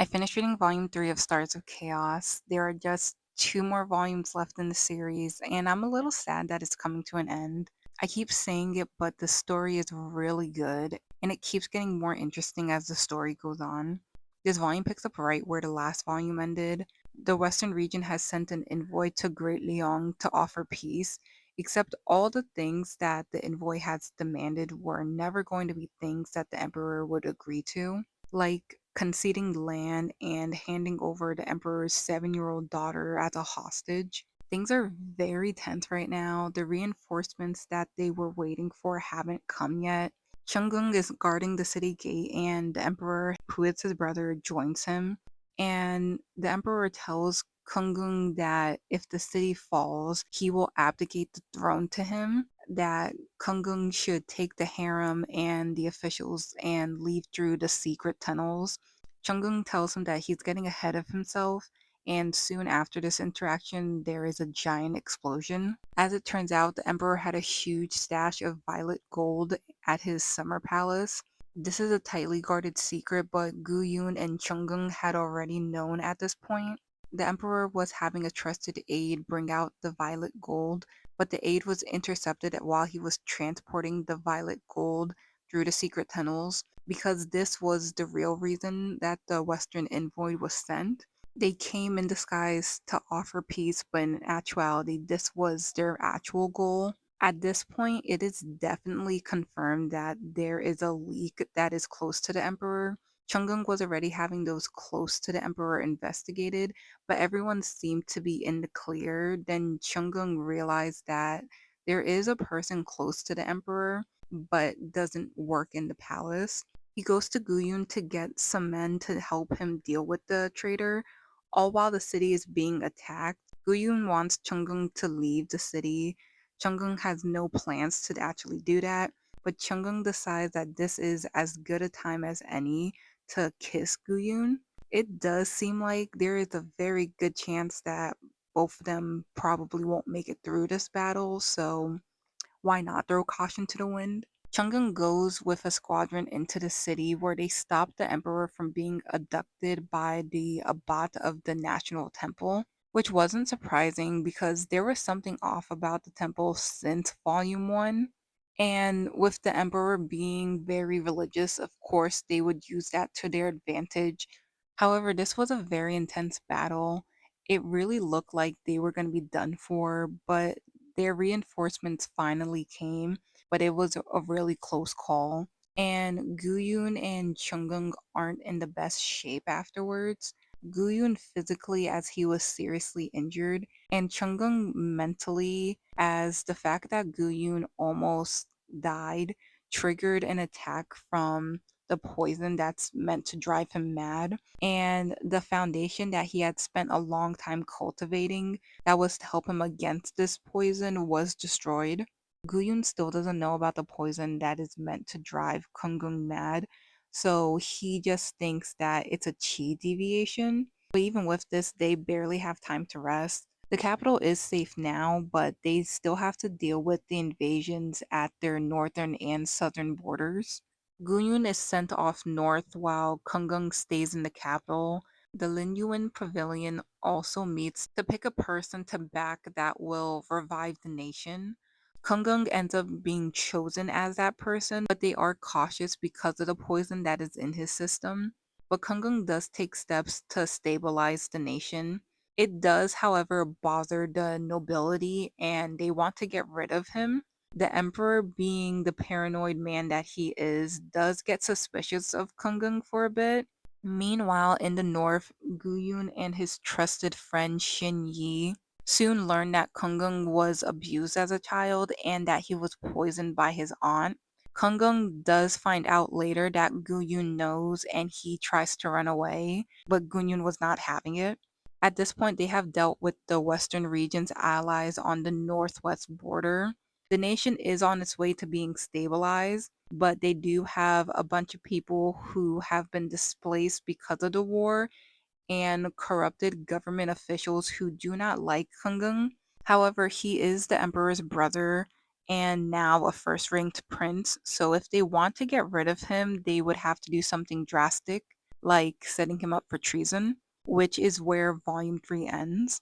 I finished reading volume 3 of Stars of Chaos. There are just two more volumes left in the series, and I'm a little sad that it's coming to an end. I keep saying it, but the story is really good, and it keeps getting more interesting as the story goes on. This volume picks up right where the last volume ended. The Western region has sent an envoy to Great Liang to offer peace, except all the things that the envoy has demanded were never going to be things that the Emperor would agree to, like conceding land and handing over the Emperor's 7-year-old daughter as a hostage. Things are very tense right now. The reinforcements that they were waiting for haven't come yet. Chang Geng is guarding the city gate, and the Emperor, who is his brother, joins him. And the Emperor tells Kung that if the city falls, he will abdicate the throne to him, that Kung should take the harem and the officials and leave through the secret tunnels. Chung tells him that he's getting ahead of himself, and soon after this interaction, there is a giant explosion. As it turns out, the Emperor had a huge stash of violet gold at his summer palace. This is a tightly guarded secret, but Gu Yun and Chung had already known at this point. The Emperor was having a trusted aide bring out the violet gold, but the aide was intercepted while he was transporting the violet gold through the secret tunnels. Because this was the real reason that the Western envoy was sent. They came in disguise to offer peace, but in actuality, this was their actual goal. At this point, it is definitely confirmed that there is a leak that is close to the Emperor. Chunggung was already having those close to the Emperor investigated, but everyone seemed to be in the clear. Then Chunggung realized that there is a person close to the Emperor, but doesn't work in the palace. He goes to Guyun to get some men to help him deal with the traitor, all while the city is being attacked. Guyun wants Chunggung to leave the city. Chunggung has no plans to actually do that, but Chunggung decides that this is as good a time as any to kiss Guyun. It does seem like there is a very good chance that both of them probably won't make it through this battle, so why not throw caution to the wind? Chang'e goes with a squadron into the city where they stop the emperor from being abducted by the abbot of the national temple, which wasn't surprising because there was something off about the temple since Volume 1. And with the emperor being very religious, of course, they would use that to their advantage. However, this was a very intense battle. It really looked like they were going to be done for, but their reinforcements finally came, but it was a really close call. And Guyun and Chunggung aren't in the best shape afterwards. Guyun physically, as he was seriously injured, and Chunggung mentally, as the fact that Guyun almost died triggered an attack from the poison that's meant to drive him mad. And the foundation that he had spent a long time cultivating that was to help him against this poison was destroyed. Guyun still doesn't know about the poison that is meant to drive Kungung mad, so he just thinks that it's a chi deviation. But even with this, they barely have time to rest. The capital is safe now, but they still have to deal with the invasions at their northern and southern borders. Gunyun is sent off north while Kungung stays in the capital. The Linyuan Pavilion also meets to pick a person to back that will revive the nation. Kungung ends up being chosen as that person, but they are cautious because of the poison that is in his system. But Kungung does take steps to stabilize the nation. It does, however, bother the nobility and they want to get rid of him. The emperor, being the paranoid man that he is, does get suspicious of Kungung for a bit. Meanwhile, in the north, Guyun and his trusted friend Shin Yi soon learn that Kungung was abused as a child and that he was poisoned by his aunt. Kungung does find out later that Guyun knows and he tries to run away, but Guyun was not having it. At this point, they have dealt with the Western region's allies on the northwest border. The nation is on its way to being stabilized, but they do have a bunch of people who have been displaced because of the war and corrupted government officials who do not like Kungung. However, he is the emperor's brother and now a first ranked prince, so if they want to get rid of him, they would have to do something drastic. like setting him up for treason, which is where volume 3 ends.